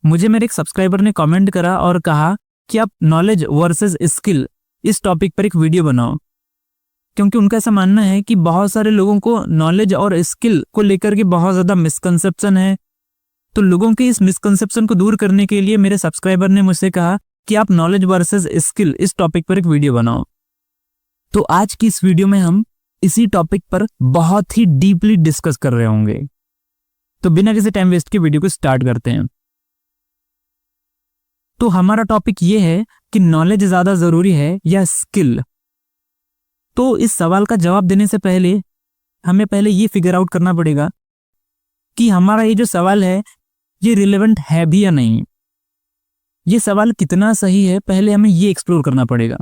मुझे मेरे एक सब्सक्राइबर ने कमेंट करा और कहा कि आप नॉलेज वर्सेस स्किल इस टॉपिक पर एक वीडियो बनाओ, क्योंकि उनका ऐसा मानना है कि बहुत सारे लोगों को नॉलेज और स्किल को लेकर के बहुत ज़्यादा मिसकंसेप्शन है। तो लोगों के इस मिसकंसेप्शन को दूर करने के लिए मेरे सब्सक्राइबर ने मुझसे कहा कि आप नॉलेज वर्सेस स्किल इस टॉपिक पर एक वीडियो बनाओ। तो आज की इस वीडियो में हम इसी टॉपिक पर बहुत ही डीपली डिस्कस कर रहे होंगे। तो बिना किसी टाइम वेस्ट के वीडियो को स्टार्ट करते हैं। तो हमारा टॉपिक ये है कि नॉलेज ज्यादा जरूरी है या स्किल। तो इस सवाल का जवाब देने से पहले हमें पहले ये फिगर आउट करना पड़ेगा कि हमारा ये जो सवाल है ये रिलेवेंट है भी या नहीं। ये सवाल कितना सही है पहले हमें ये एक्सप्लोर करना पड़ेगा।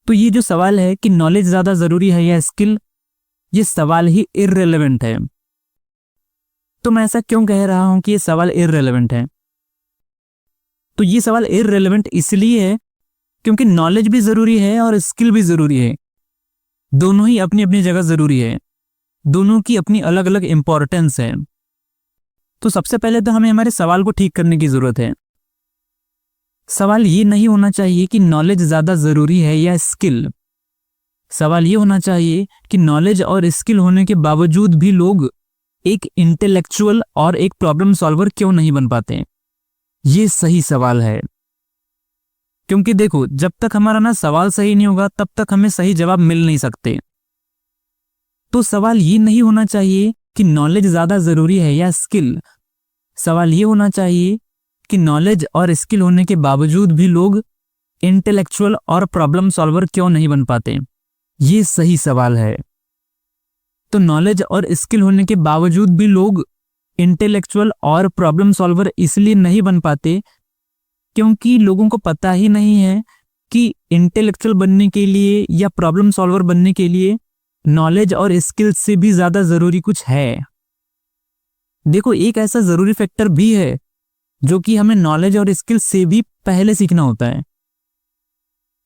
तो ये जो सवाल है कि नॉलेज ज्यादा जरूरी है या स्किल, ये सवाल ही इररिलेवेंट है। तो मैं ऐसा क्यों कह रहा हूं कि ये सवाल इररिलेवेंट है? तो ये सवाल इररिलेवेंट इसलिए है क्योंकि नॉलेज भी जरूरी है और स्किल भी जरूरी है। दोनों ही अपनी अपनी जगह जरूरी है, दोनों की अपनी अलग अलग इंपॉर्टेंस है। तो सबसे पहले तो हमें हमारे सवाल को ठीक करने की जरूरत है। सवाल ये नहीं होना चाहिए कि नॉलेज ज्यादा जरूरी है या स्किल। सवाल ये होना चाहिए कि नॉलेज और स्किल होने के बावजूद भी लोग एक इंटेलेक्चुअल और एक प्रॉब्लम सॉल्वर क्यों नहीं बन पाते। ये सही सवाल है, क्योंकि देखो जब तक हमारा ना सवाल सही नहीं होगा तब तक हमें सही जवाब मिल नहीं सकते। तो सवाल ये नहीं होना चाहिए कि नॉलेज ज्यादा जरूरी है या स्किल। सवाल ये होना चाहिए कि नॉलेज और स्किल होने के बावजूद भी लोग इंटेलेक्चुअल और प्रॉब्लम सॉल्वर क्यों नहीं बन पाते। ये सही सवाल है। तो नॉलेज और स्किल होने के बावजूद भी लोग इंटेलेक्चुअल और प्रॉब्लम सॉल्वर इसलिए नहीं बन पाते क्योंकि लोगों को पता ही नहीं है कि इंटेलेक्चुअल बनने के लिए या प्रॉब्लम सॉल्वर बनने के लिए नॉलेज और स्किल से भी ज्यादा जरूरी कुछ है। देखो एक ऐसा जरूरी फैक्टर भी है जो कि हमें नॉलेज और स्किल से भी पहले सीखना होता है।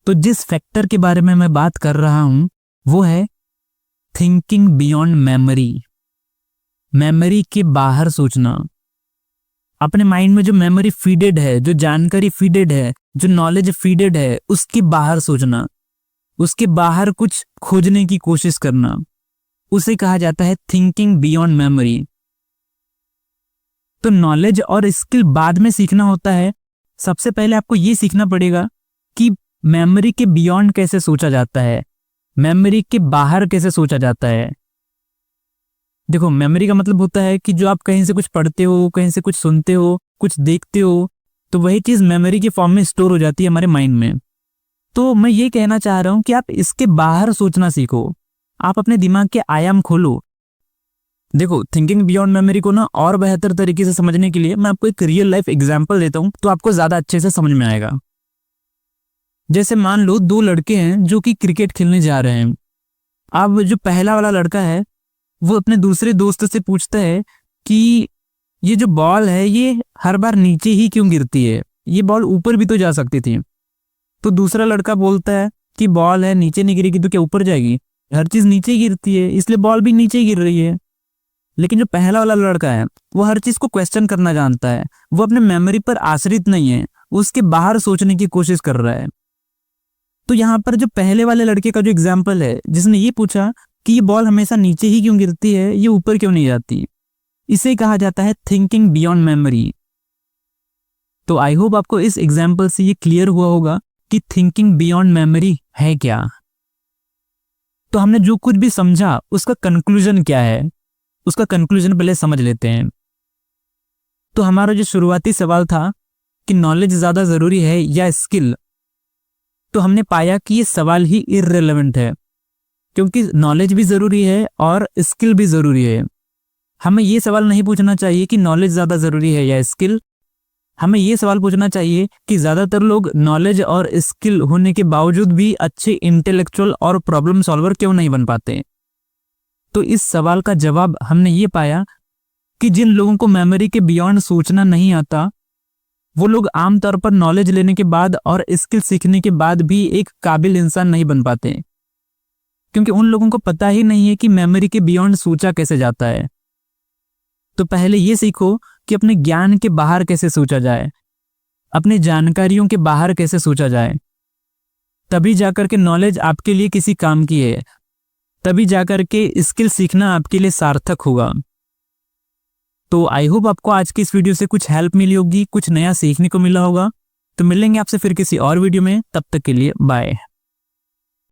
तो जिस फैक्टर के बारे में मैं बात कर रहा हूं वो है थिंकिंग बियॉन्ड मेमोरी। मेमोरी के बाहर सोचना। अपने माइंड में जो मेमोरी फीडेड है, जो जानकारी फीडेड है, जो नॉलेज फीडेड है, उसके बाहर सोचना, उसके बाहर कुछ खोजने की कोशिश करना, उसे कहा जाता है थिंकिंग बियॉन्ड मेमोरी। तो नॉलेज और स्किल बाद में सीखना होता है। सबसे पहले आपको ये सीखना पड़ेगा कि मेमोरी के बियॉन्ड कैसे सोचा जाता है, मेमोरी के बाहर कैसे सोचा जाता है। देखो मेमोरी का मतलब होता है कि जो आप कहीं से कुछ पढ़ते हो, कहीं से कुछ सुनते हो, कुछ देखते हो, तो वही चीज मेमोरी के फॉर्म में स्टोर हो जाती है हमारे माइंड में। तो मैं ये कहना चाह रहा हूं कि आप इसके बाहर सोचना सीखो, आप अपने दिमाग के आयाम खोलो। देखो थिंकिंग बियॉन्ड मेमोरी को ना और बेहतर तरीके से समझने के लिए मैं आपको एक रियल लाइफ एग्जांपल देता हूं, तो आपको ज्यादा अच्छे से समझ में आएगा। जैसे मान लो दो लड़के हैं जो कि क्रिकेट खेलने जा रहे हैं। अब जो पहला वाला लड़का है वो अपने दूसरे दोस्त से पूछता है कि ये जो बॉल है ये हर बार नीचे ही क्यों गिरती है, ये बॉल ऊपर भी तो जा सकती थी। तो दूसरा लड़का बोलता है कि बॉल है नीचे नहीं गिरेगी तो क्या ऊपर जाएगी, हर चीज नीचे ही गिरती है इसलिए बॉल भी नीचे ही गिर रही है। लेकिन जो पहला वाला लड़का है वो हर चीज को क्वेश्चन करना जानता है, वो अपने मेमोरी पर आश्रित नहीं है, उसके बाहर सोचने की कोशिश कर रहा है। तो यहाँ पर जो पहले वाले लड़के का जो एग्जाम्पल है जिसने ये पूछा कि ये बॉल हमेशा नीचे ही क्यों गिरती है, ये ऊपर क्यों नहीं जाती, इसे कहा जाता है थिंकिंग बियॉन्ड मेमोरी। तो आई होप आपको इस एग्जाम्पल से ये क्लियर हुआ होगा कि थिंकिंग बियॉन्ड मेमोरी है क्या। तो हमने जो कुछ भी समझा उसका कंक्लूजन क्या है, उसका कंक्लूजन पहले समझ लेते हैं। तो हमारा जो शुरुआती सवाल था कि नॉलेज ज्यादा जरूरी है या स्किल, तो हमने पाया कि ये सवाल ही इररिलेवेंट है, क्योंकि नॉलेज भी जरूरी है और स्किल भी जरूरी है। हमें ये सवाल नहीं पूछना चाहिए कि नॉलेज ज्यादा जरूरी है या स्किल। हमें ये सवाल पूछना चाहिए कि ज्यादातर लोग नॉलेज और स्किल होने के बावजूद भी अच्छे इंटेलेक्चुअल और प्रॉब्लम सॉल्वर क्यों नहीं बन पाते। तो इस सवाल का जवाब हमने ये पाया कि जिन लोगों को मेमोरी के बियॉन्ड सोचना नहीं आता वो लोग आमतौर पर नॉलेज लेने के बाद और स्किल सीखने के बाद भी एक काबिल इंसान नहीं बन पाते, क्योंकि उन लोगों को पता ही नहीं है कि मेमोरी के बियॉन्ड सोचा कैसे जाता है। तो पहले ये सीखो कि अपने ज्ञान के बाहर कैसे सोचा जाए, अपनी जानकारियों के बाहर कैसे सोचा जाए। तभी जाकर के नॉलेज आपके लिए किसी काम की है, तभी जाकर के स्किल सीखना आपके लिए सार्थक होगा। तो आई होप आपको आज की इस वीडियो से कुछ हेल्प मिली होगी, कुछ नया सीखने को मिला होगा। तो मिलेंगे आपसे फिर किसी और वीडियो में, तब तक के लिए बाय।